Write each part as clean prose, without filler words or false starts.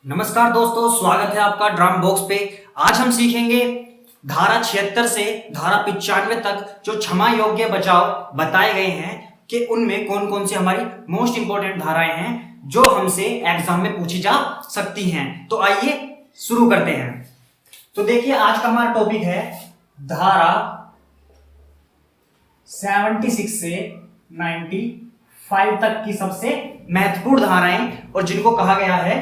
नमस्कार दोस्तों, स्वागत है आपका ड्राम बॉक्स पे। आज हम सीखेंगे धारा 76 से धारा 95 तक जो क्षमा योग्य बचाव बताए गए हैं कि उनमें कौन कौन सी हमारी मोस्ट इंपॉर्टेंट धाराएं हैं जो हमसे एग्जाम में पूछी जा सकती हैं। तो आइए शुरू करते हैं। तो देखिए, आज का हमारा टॉपिक है धारा 76 से 95 तक की सबसे महत्वपूर्ण धाराएं और जिनको कहा गया है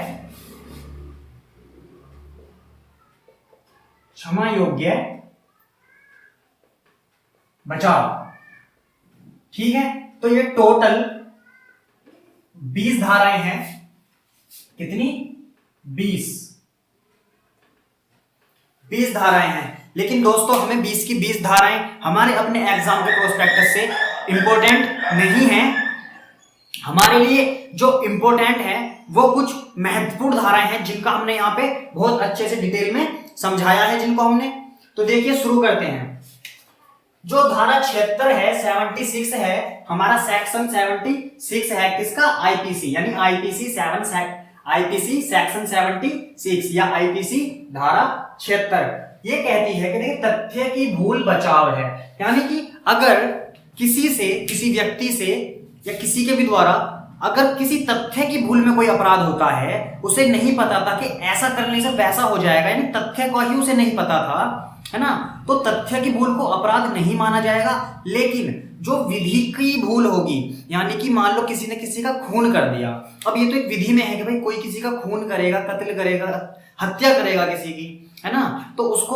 क्षमा योग्य बचाव। ठीक है, तो ये टोटल 20 धाराएं हैं। कितनी? 20 धाराएं हैं। लेकिन दोस्तों, हमें 20 की 20 धाराएं हमारे अपने एग्जाम के प्रोस्पेक्टस से इंपॉर्टेंट नहीं है। हमारे लिए जो इंपॉर्टेंट है वो कुछ महत्वपूर्ण धाराएं हैं जिनका हमने यहां पे बहुत अच्छे से डिटेल में समझाया है जिनको हमने। तो देखिए, शुरू करते हैं। जो धारा 76 है, 76 है, हमारा सेक्शन 76 है किसका? आईपीसी, यानी आईपीसी सेक्शन 76 या आईपीसी धारा 76 ये कहती है कि देखिए, तथ्य की भूल बचाव है। यानी कि अगर किसी व्यक्ति से या किसी के भी द्वारा अगर किसी तथ्य की भूल में कोई अपराध होता है, उसे नहीं पता था कि ऐसा करने से वैसा हो जाएगा, यानी तथ्य को ही उसे नहीं पता था, है ना, तो तथ्य की भूल को अपराध नहीं माना जाएगा। लेकिन जो विधि की भूल होगी, यानी कि मान लो किसी ने किसी का खून कर दिया। अब ये तो एक विधि में है कि भाई कोई किसी का खून करेगा, कत्ल करेगा, हत्या करेगा किसी की, है ना, तो उसको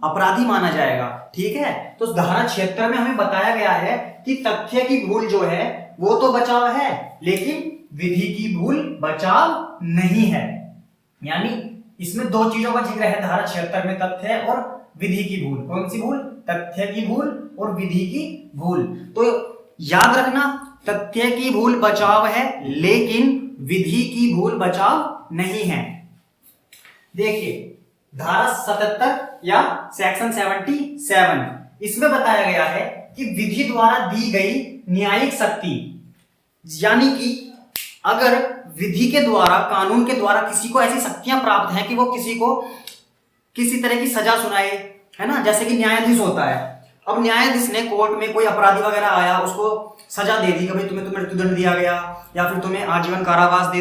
अपराधी माना जाएगा। ठीक है, तो धारा 76 में हमें बताया गया है कि तथ्य की भूल जो है वो तो बचाव है, लेकिन विधि की भूल बचाव नहीं है। यानी इसमें दो चीजों का जिक्र है धारा 76 में, तथ्य और विधि की भूल। कौन सी भूल? तथ्य की भूल और विधि की भूल। तो याद रखना, तथ्य की भूल बचाव है लेकिन विधि की भूल बचाव नहीं है। देखिए, धारा 77 या सेक्शन 77 इसमें बताया गया है कि विधि द्वारा दी गई न्यायिक शक्ति, यानी कि अगर विधि के द्वारा, कानून के द्वारा किसी को ऐसी शक्तियां प्राप्त हैं कि वो किसी को किसी तरह की सजा सुनाए, है ना, जैसे कि न्यायाधीश होता है। अब न्यायाधीश ने कोर्ट में कोई अपराधी वगैरह आया, उसको सजा दे दी कि भाई तुम्हें तो मृत्युदंड दिया गया या फिर तुम्हें आजीवन कारावास दे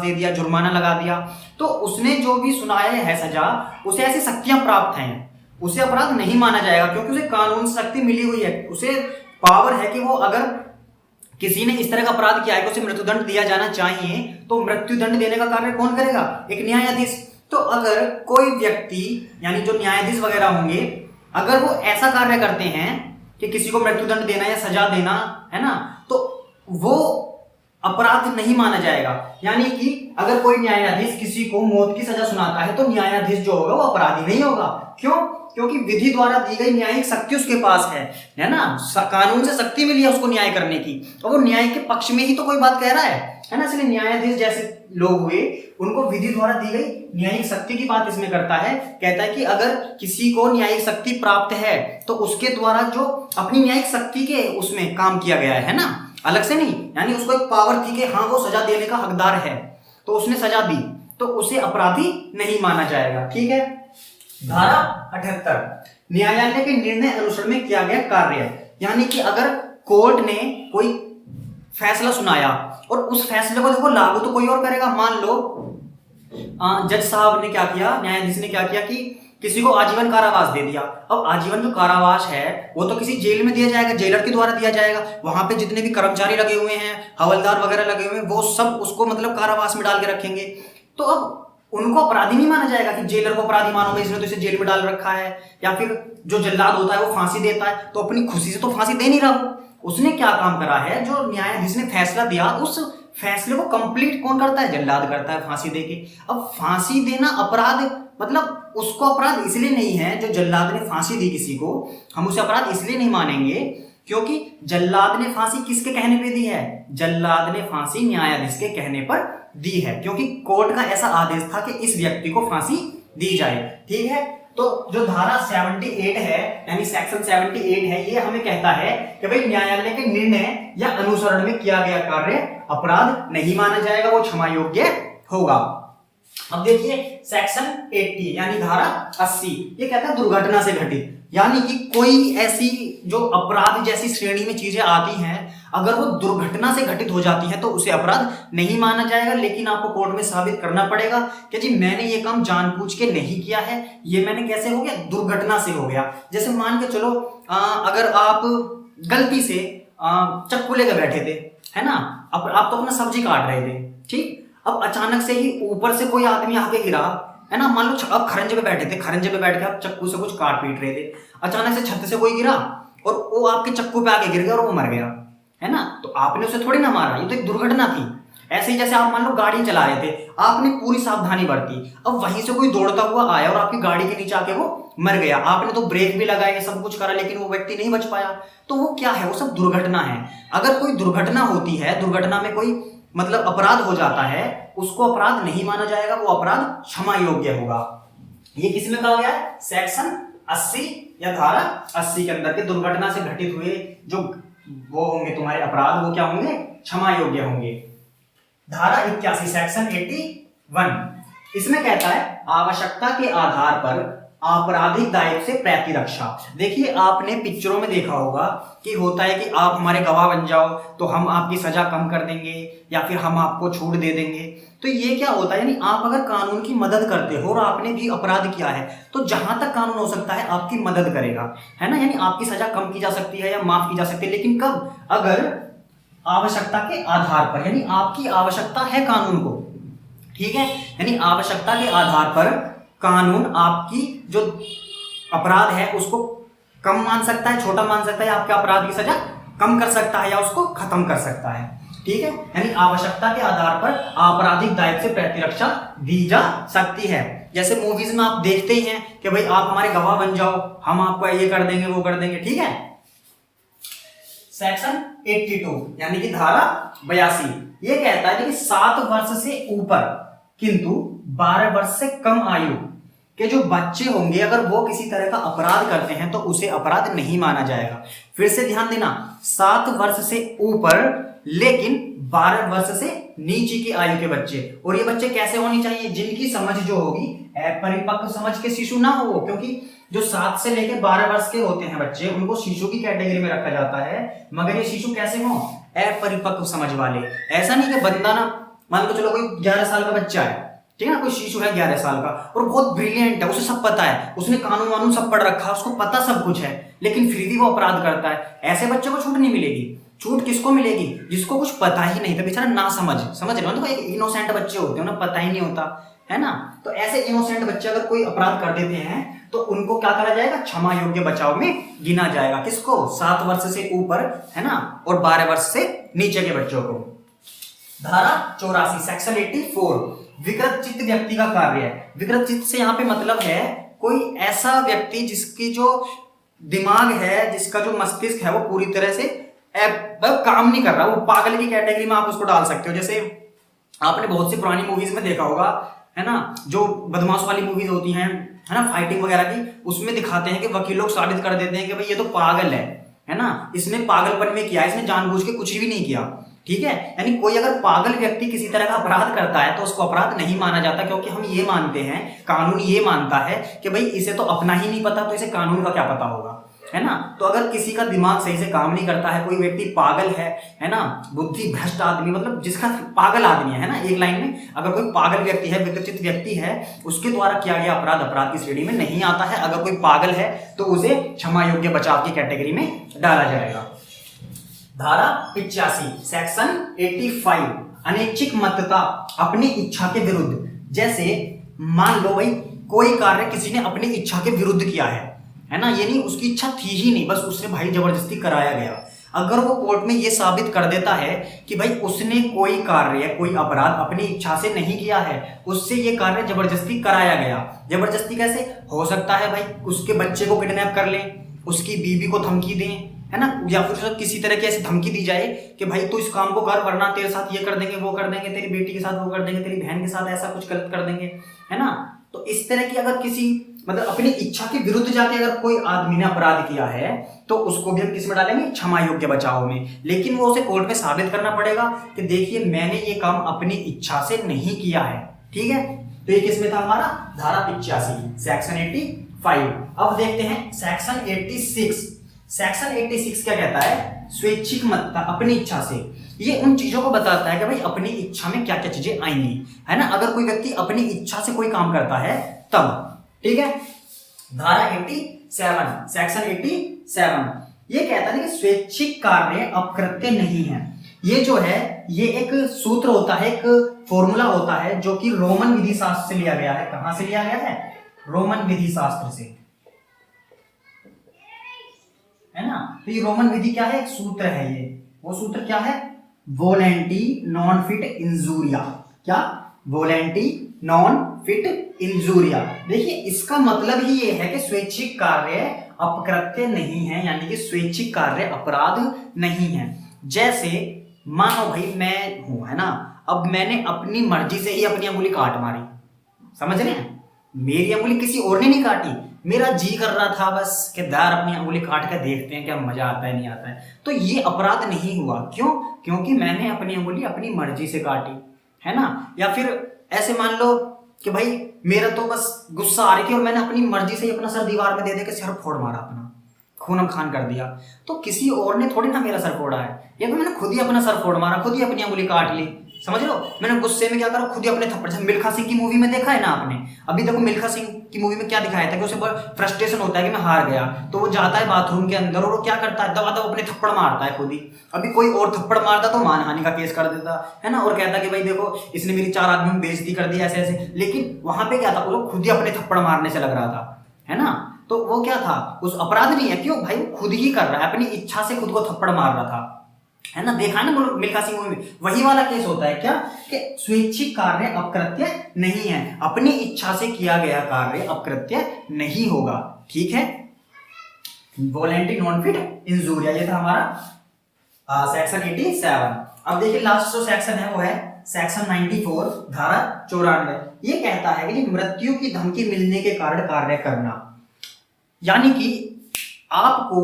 दिया, जुर्माना लगा दिया। तो उसने जो भी सुनाया है सजा, उसे ऐसी शक्तियां प्राप्त हैं, उसे अपराध नहीं माना जाएगा क्योंकि उसे कानून से शक्ति मिली हुई है। उसे पावर है कि वो अगर किसी ने इस तरह का अपराध किया है कि उसे मृत्युदंड दिया जाना चाहिए, तो मृत्युदंड देने का कार्य कौन करेगा? एक न्यायाधीश। तो अगर कोई व्यक्ति, यानी जो न्यायाधीश वगैरह होंगे, अगर वो ऐसा कार्य करते हैं कि किसी को मृत्युदंड देना या सजा देना, है ना, तो वो अपराध नहीं माना जाएगा। यानी कि अगर कोई न्यायाधीश किसी को मौत की सजा सुनाता है तो न्यायाधीश जो होगा वो अपराधी नहीं होगा। क्यों? क्योंकि विधि द्वारा दी गई न्यायिक शक्ति उसके पास है ना, कानून से शक्ति मिली है उसको न्याय करने की, और वो न्याय के पक्ष में ही तो कोई बात कह रहा है ना। इसलिए न्यायाधीश जैसे लोग हुए, उनको विधि द्वारा दी गई न्यायिक शक्ति की बात इसमें करता है। कहता है कि अगर किसी को न्यायिक शक्ति प्राप्त है तो उसके द्वारा जो अपनी न्यायिक शक्ति के उसमें काम किया गया है ना, अलग से नहीं, यानी उसको एक पावर थी कि हाँ वो सजा देने का हकदार है, तो उसने सजा दी, तो उसे अपराधी नहीं माना जाएगा। ठीक है। धारा 78 न्यायालय के निर्णय अनुसरण में किया गया कार्य, यानी कि अगर कोर्ट ने कोई फैसला सुनाया और उस फैसले को देखो लागू तो कोई और करेगा। मान लो जज साहब ने क्या किया, न्यायाधीश ने क्या किया कि किसी को आजीवन कारावास दे दिया। अब आजीवन जो कारावास है वो तो किसी जेल में दिया जाएगा, जेलर के द्वारा दिया जाएगा। वहां पे जितने भी कर्मचारी लगे हुए हैं, हवलदार वगैरह लगे हुए हैं, वो सब उसको मतलब कारावास में डाल के रखेंगे। तो अब उनको अपराधी नहीं माना जाएगा कि जेलर को अपराधी मानोगे, इसने तो इसे जेल में डाल रखा है। या फिर जो जल्लाद होता है वो फांसी देता है, तो अपनी खुशी से तो फांसी दे नहीं रहा, उसने क्या काम करा है, जो न्यायाधीश ने फैसला दिया उस फैसले को कंप्लीट कौन करता है? जल्लाद करता है फांसी देके। अब फांसी देना अपराध, मतलब उसको अपराध इसलिए नहीं है, जो जल्लाद ने फांसी दी किसी को, हम उसे अपराध इसलिए नहीं मानेंगे क्योंकि जल्लाद ने फांसी किसके कहने पे दी है? जल्लाद ने फांसी न्यायाधीश के कहने पर दी है, क्योंकि कोर्ट का ऐसा आदेश था कि इस व्यक्ति को फांसी दी जाए। ठीक है, तो जो धारा 78 है यानी सेक्शन 78 है, ये हमें कहता है कि भाई न्यायालय के निर्णय या अनुसरण में किया गया कार्य अपराध नहीं माना जाएगा, वो क्षमा योग्य होगा। अब देखिए सेक्शन 80 यानी धारा 80, ये कहता है दुर्घटना से घटित, यानी कि कोई ऐसी जो अपराध जैसी श्रेणी में चीजें आती हैं, अगर वो दुर्घटना से घटित हो जाती है तो उसे अपराध नहीं माना जाएगा, लेकिन आपको कोर्ट में साबित करना पड़ेगा कि जी मैंने ये काम जानबूझ के नहीं किया है, ये मैंने कैसे हो गया, दुर्घटना से हो गया। जैसे मान के चलो अगर आप गलती से चक्कू लेकर बैठे थे, है ना, अब आप तो अपना सब्जी काट रहे थे, ठीक, अब अचानक से ही ऊपर से कोई आदमी आके गिरा, है ना, मान लो आप खरंजे पे बैठे थे, खरंजे पे बैठ के आप चक्कू से कुछ काट पीट रहे थे, अचानक से छत से कोई गिरा और वो आपके चक्कू पे आके गिर गया और वो मर गया, है ना, तो आपने उसे थोड़ी ना मारा, ये तो एक दुर्घटना थी। ऐसे ही जैसे आप मान लो गाड़ी चला रहे थे, आपने पूरी सावधानी बरती, अब वहीं से कोई दौड़ता हुआ आया और आपकी गाड़ी के नीचे आके वो मर गया, आपने तो ब्रेक भी लगाए, सब कुछ करा, लेकिन वो व्यक्ति नहीं बच पाया, तो वो क्या है, वो सब दुर्घटना है। अगर कोई दुर्घटना होती है, दुर्घटना में कोई मतलब अपराध हो जाता है, उसको अपराध नहीं माना जाएगा, वो अपराध क्षमा योग्य होगा। ये किस में कहा गया है, सेक्शन 80 या धारा 80 के अंदर के दुर्घटना से घटित हुए जो वो होंगे तुम्हारे अपराध, वो क्या होंगे, क्षमा योग्य होंगे। धारा 81 सेक्शन 81 इसमें कहता है आवश्यकता के आधार पर आपराधिक दायित्व से प्रतिरक्षा। देखिए आपने पिक्चरों में देखा होगा कि होता है कि आप हमारे गवाह बन जाओ तो हम आपकी सजा कम कर देंगे या फिर हम आपको छूट दे देंगे। तो ये क्या होता है, यानी आप अगर कानून की मदद करते हो और आपने भी अपराध किया है तो जहां तक कानून हो सकता है आपकी मदद करेगा, है ना, यानी आपकी सजा कम की जा सकती है या माफ की जा सकती है, लेकिन कब, अगर आवश्यकता के आधार पर, यानी आपकी आवश्यकता है कानून को, ठीक है, यानी आवश्यकता के आधार पर कानून आपकी जो अपराध है उसको कम मान सकता है, छोटा मान सकता है, आपके अपराध की सजा कम कर सकता है या उसको खत्म कर सकता है, ठीक है, यानी आवश्यकता के आधार पर आपराधिक दायित्व से प्रतिरक्षा दी जा सकती है। जैसे मूवीज में आप देखते ही हैं कि भाई आप हमारे गवाह बन जाओ, हम आपको ये कर देंगे वो कर देंगे, ठीक है। सेक्शन 82 यानी कि धारा 82 ये कहता है कि 7 वर्ष से ऊपर किंतु 12 वर्ष से कम आयु के जो बच्चे होंगे, अगर वो किसी तरह का अपराध करते हैं तो उसे अपराध नहीं माना जाएगा। फिर से ध्यान देना, 7 वर्ष से ऊपर लेकिन 12 वर्ष से नीचे की आयु के बच्चे, और ये बच्चे कैसे होने चाहिए, जिनकी समझ जो होगी अपरिपक्व समझ के शिशु ना हो, क्योंकि जो 7 से लेकर 12 वर्ष के होते हैं बच्चे उनको शिशु की कैटेगरी में रखा जाता है, मगर ये शिशु कैसे हो, अपरिपक्व समझ वाले। ऐसा नहीं कि बंदा ना, मान लो चलो कोई 11 साल का बच्चा है, ठीक है ना, कोई शिशु है 11 साल का और बहुत ब्रिलियंट है, उसे सब पता है, उसने कानून वानून सब पढ़ रखा है, उसको पता सब कुछ है, लेकिन फिर भी वो अपराध करता है, ऐसे बच्चे को छूट नहीं मिलेगी। छूट किसको मिलेगी, जिसको कुछ पता ही नहीं था, बेचारा ना समझ रहे हो, एक इनोसेंट बच्चे होते हैं, उन्हें पता ही नहीं होता, है ना, तो ऐसे इनोसेंट बच्चे अगर कोई अपराध कर देते हैं तो उनको क्या करा जाएगा, क्षमा योग्य बचाव में गिना जाएगा। किसको, 7 वर्ष से ऊपर, है ना, और 12 वर्ष से नीचे के बच्चों को। धारा 84 सेक्शन 84 विकृत चित्त व्यक्ति का कार्य है। विकृत चित्त से यहाँ पे मतलब है कोई ऐसा व्यक्ति जिसकी जो दिमाग है, जिसका जो मस्तिष्क है वो पूरी तरह से काम नहीं कर रहा, वो पागल की कैटेगरी में आप उसको डाल सकते हो। जैसे आपने बहुत सी पुरानी मूवीज में देखा होगा, है ना, जो बदमाश वाली मूवीज होती हैं, है ना, फाइटिंग वगैरह की, उसमें दिखाते हैं कि वकील लोग साबित कर देते हैं कि भाई ये तो पागल है ना, इसने पागलपन में किया, इसने जानबूझ के कुछ भी नहीं किया, ठीक है। यानी कोई अगर पागल व्यक्ति किसी तरह का अपराध करता है तो उसको अपराध नहीं माना जाता, क्योंकि हम ये मानते हैं, कानून ये मानता है कि भाई इसे तो अपना ही नहीं पता तो इसे कानून का क्या पता होगा, है ना। तो अगर किसी का दिमाग सही से काम नहीं करता है, कोई व्यक्ति पागल है ना, बुद्धि भ्रष्ट आदमी, मतलब जिसका पागल आदमी है ना, एक लाइन में अगर कोई पागल व्यक्ति है, विकृत व्यक्ति है, उसके द्वारा किया गया अपराध अपराध की श्रेणी में नहीं आता है। अगर कोई पागल है तो उसे क्षमा योग्य बचाव की कैटेगरी में डाला जाएगा। धारा 85 सेक्शन 85 अनैच्छिक मतता अपनी इच्छा के विरुद्ध। जैसे मान लो भाई कोई कार्य किसी ने अपनी इच्छा के विरुद्ध किया है ना, ये नहीं उसकी इच्छा थी ही नहीं, बस उससे भाई जबरदस्ती कराया गया। अगर वो कोर्ट में ये साबित कर देता है कि भाई उसने कोई कार्य कोई अपराध अपनी इच्छा से नहीं किया है, उससे ये कार्य जबरदस्ती कराया गया। जबरदस्ती कैसे हो सकता है, भाई उसके बच्चे को किडनैप कर ले, उसकी बीवी को धमकी दें, है ना, या फिर किसी तरह की ऐसी धमकी दी जाए कि भाई तू इस काम को कर वरना तेरे साथ ये कर देंगे वो कर देंगे, तेरी बेटी के साथ वो कर देंगे, तेरी बहन के साथ ऐसा कुछ गलत कर देंगे, है ना। तो इस तरह की अगर किसी मतलब अपनी इच्छा के विरुद्ध जाके अगर कोई आदमी ने अपराध किया है तो उसको भी हम किस में डालेंगे, क्षमा योग्य बचाव में। लेकिन वो उसे कोर्ट में साबित करना पड़ेगा कि देखिए मैंने ये काम अपनी इच्छा से नहीं किया है। ठीक है, तो ये किस में था हमारा, धारा 85 सेक्शन 85। अब देखते हैं सेक्शन 86। सेक्शन 86 क्या कहता है, स्वैच्छिक मत्ता, अपनी इच्छा से। ये उन चीजों को बताता है कि भाई अपनी इच्छा में क्या क्या चीजें आएंगी, है ना, अगर कोई व्यक्ति अपनी इच्छा से कोई काम करता है तब। ठीक है, धारा 87 सेक्शन 87 ये कहता है कि स्वैच्छिक कार्य अपकृत्य नहीं है। ये जो है ये एक सूत्र होता है, एक फॉर्मूला होता है जो कि रोमन विधि शास्त्र से लिया गया है। कहां से लिया गया है, रोमन विधि शास्त्र से, है ना। तो ये रोमन विधि क्या है, एक सूत्र है। ये वो सूत्र क्या है, वोलेंटी नॉन फिट इंजूरिया। क्या, वोलेंटी नॉन फिट इंजूरिया। देखिए इसका मतलब ही ये है कि स्वैच्छिक कार्य अपकृत्य नहीं है, यानी कि स्वैच्छिक कार्य अपराध नहीं है। जैसे मानो भाई मैं हूं, है ना, अब मैंने अपनी मर्जी से ही अपनी अंगुली काट मारी, समझ रहे हैं, मेरी अंगुली किसी और ने नहीं काटी, मेरा जी कर रहा था बस कि दार अपनी अंगुली काट कर देखते हैं क्या मजा आता है नहीं आता है, तो ये अपराध नहीं हुआ। क्यों, क्योंकि मैंने अपनी अंगुली अपनी मर्जी से काटी, है ना। या फिर ऐसे मान लो कि भाई मेरा तो बस गुस्सा आ रही थी और मैंने अपनी मर्जी से ही अपना सर दीवार में दे के सर फोड़ मारा, अपना खूनम खान कर दिया, तो किसी और ने थोड़ी ना मेरा सर फोड़ा है, या तो मैंने खुद ही अपना सर फोड़ मारा, खुद ही अपनी अंगुली काट ली, समझ लो। मैंने गुस्से में क्या करा, खुद ही अपने थप्पड़। जब मिल्खा सिंह की मूवी में देखा है ना आपने, अभी देखो मिल्खा सिंह की मूवी में क्या दिखाया था कि उसे फ्रस्ट्रेशन होता है कि मैं हार गया, तो वो जाता है बाथरूम के अंदर और वो क्या करता है, दबा दबा अपने थप्पड़ मारता है खुद ही। अभी कोई और थप्पड़ मारता तो मानहानि का केस कर देता, है ना, और कहता कि भाई देखो इसने मेरी 4 आदमियों में बेइज्जती कर दी ऐसे ऐसे। लेकिन वहां पे क्या था, वो खुद ही अपने थप्पड़ मारने से लग रहा था, है ना। तो वो क्या था, उस अपराध नहीं है, क्यों भाई वो खुद ही कर रहा है, अपनी इच्छा से खुद को थप्पड़ मार रहा था, है ना। देखा ना मिल्खा सिंह मूवी में, वही वाला केस होता है क्या, कि स्वैच्छिक कार्य अपकृत्य नहीं है, अपनी इच्छा से किया गया कार्य अपकृत्य नहीं होगा। ठीक है, वोलेंटी नॉन फिट इंजूरिया, ये था हमारा सेक्शन 87। अब देखिए लास्ट जो सेक्शन है वो है सेक्शन 94 धारा 94। ये कहता है कि मृत्यु की धमकी मिलने के कारण कार्य करना, यानी कि आपको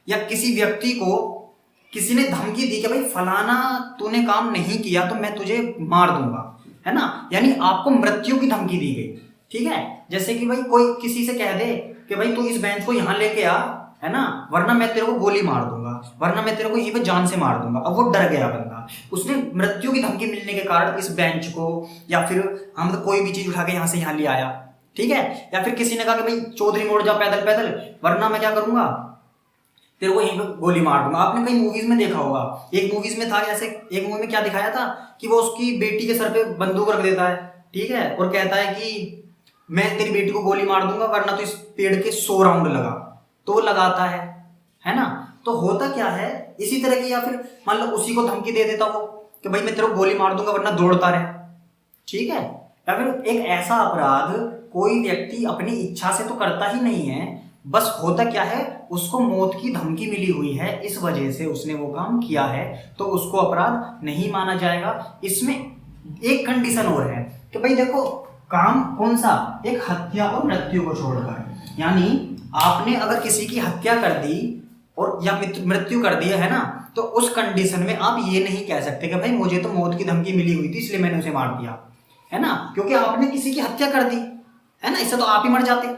या किसी व्यक्ति को किसी ने धमकी दी कि भाई फलाना तूने काम नहीं किया तो मैं तुझे मार दूंगा, है ना, यानी आपको मृत्यु की धमकी दी गई। ठीक है, जैसे कि भाई कोई किसी से कह दे कि भाई तू इस बेंच को यहां लेके आ, है ना, वरना मैं तेरे को गोली मार दूंगा, वरना मैं तेरे को यहीं पे जान से मार दूंगा। अब वो डर गया बंदा, उसने मृत्यु की धमकी मिलने के कारण इस बेंच को या फिर हम तो कोई भी चीज उठा के यहां से यहां ले आया। ठीक है, या फिर किसी ने कहा कि भाई चौधरी मोड़ जा पैदल पैदल, वरना मैं क्या करूंगा, तेरे को यहीं पे गोली मार दूंगा। आपने कई मूवीज में देखा होगा, एक मूवीज में था ऐसे, एक मूवी में क्या दिखाया था कि वो उसकी बेटी के सर पे बंदूक रख देता है, ठीक है, और कहता है कि मैं तेरी बेटी को गोली मार दूंगा वरना तो इस पेड़ के 100 राउंड लगा, तो वो लगाता है ना। तो होता क्या है इसी तरह की, या फिर मान लो उसी को धमकी दे देता वो कि भाई मैं तेरे को गोली मार दूंगा वरना दौड़ता रहे। ठीक है, या फिर एक ऐसा अपराध कोई व्यक्ति अपनी इच्छा से तो करता ही नहीं है, बस होता क्या है उसको मौत की धमकी मिली हुई है, इस वजह से उसने वो काम किया है, तो उसको अपराध नहीं माना जाएगा। इसमें एक कंडीशन और है कि भाई देखो काम कौन सा, एक हत्या और मृत्यु को छोड़कर, यानी आपने अगर किसी की हत्या कर दी और या मृत्यु कर दी है ना, तो उस कंडीशन में आप ये नहीं कह सकते कि भाई मुझे तो मौत की धमकी मिली हुई थी इसलिए मैंने उसे मार दिया, है ना, क्योंकि आपने किसी की हत्या कर दी, है ना, इससे तो आप ही मर जाते।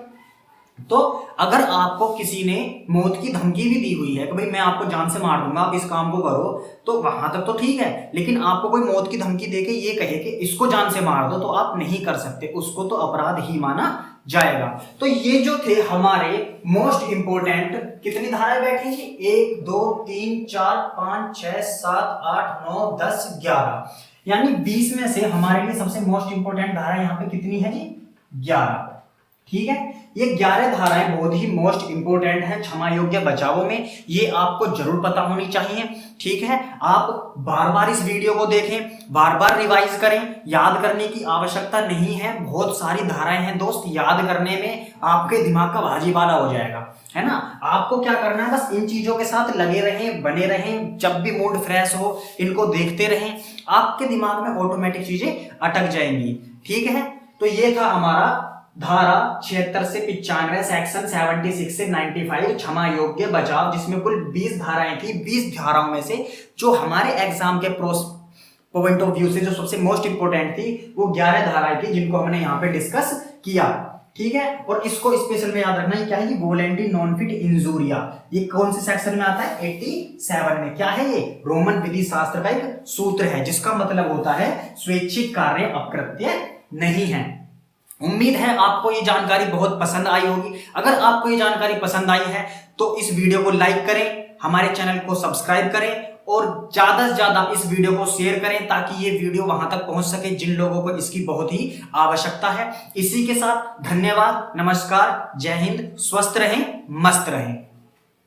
तो अगर आपको किसी ने मौत की धमकी भी दी हुई है कि भाई मैं आपको जान से मार दूंगा आप इस काम को करो, तो वहां तक तो ठीक है, लेकिन आपको कोई मौत की धमकी देके ये कहे कि इसको जान से मार दो, तो आप नहीं कर सकते, उसको तो अपराध ही माना जाएगा। तो ये जो थे हमारे मोस्ट इंपोर्टेंट, कितनी धाराएं बैठी थी, 1 2 3 4 5 6 7 8 9 10 11, यानी 20 में से हमारे लिए सबसे मोस्ट इंपोर्टेंट धारा यहाँ पे कितनी है जी, 11। ठीक है, ये 11 धाराएं बहुत ही मोस्ट इंपोर्टेंट है क्षमा योग्य बचावों में, ये आपको जरूर पता होनी चाहिए। ठीक है, आप बार बार इस वीडियो को देखें, बार बार रिवाइज करें, याद करने की आवश्यकता नहीं है, बहुत सारी धाराएं हैं दोस्त, याद करने में आपके दिमाग का भाजीपाला हो जाएगा, है ना। आपको क्या करना है, बस इन चीजों के साथ लगे रहें, बने रहें, जब भी मूड फ्रेश हो इनको देखते रहें, आपके दिमाग में ऑटोमेटिक चीजें अटक जाएंगी। ठीक है, तो ये था हमारा धारा 76 से 95, सेक्शन 76 से 95 क्षमा योग्य बचाव, जिसमें कुल 20 धाराएं थी। 20 धाराओं में से जो हमारे एग्जाम के पॉइंट ऑफ व्यू से जो सबसे मोस्ट इंपोर्टेंट थी वो 11 धाराएं थी, जिनको हमने यहाँ पे डिस्कस किया। ठीक है, और इसको स्पेशल में याद रखना है क्या है, वोलेंटी नॉन फिट इंजूरिया, ये कौन से सेक्शन में आता है, 87 में। क्या है ये, रोमन विधि शास्त्र का एक सूत्र है, जिसका मतलब होता है स्वैच्छिक कार्य अकृत्य नहीं है। उम्मीद है आपको ये जानकारी बहुत पसंद आई होगी। अगर आपको ये जानकारी पसंद आई है तो इस वीडियो को लाइक करें, हमारे चैनल को सब्सक्राइब करें और ज्यादा से ज्यादा इस वीडियो को शेयर करें, ताकि ये वीडियो वहां तक पहुंच सके जिन लोगों को इसकी बहुत ही आवश्यकता है। इसी के साथ धन्यवाद, नमस्कार, जय हिंद, स्वस्थ रहें, मस्त रहें।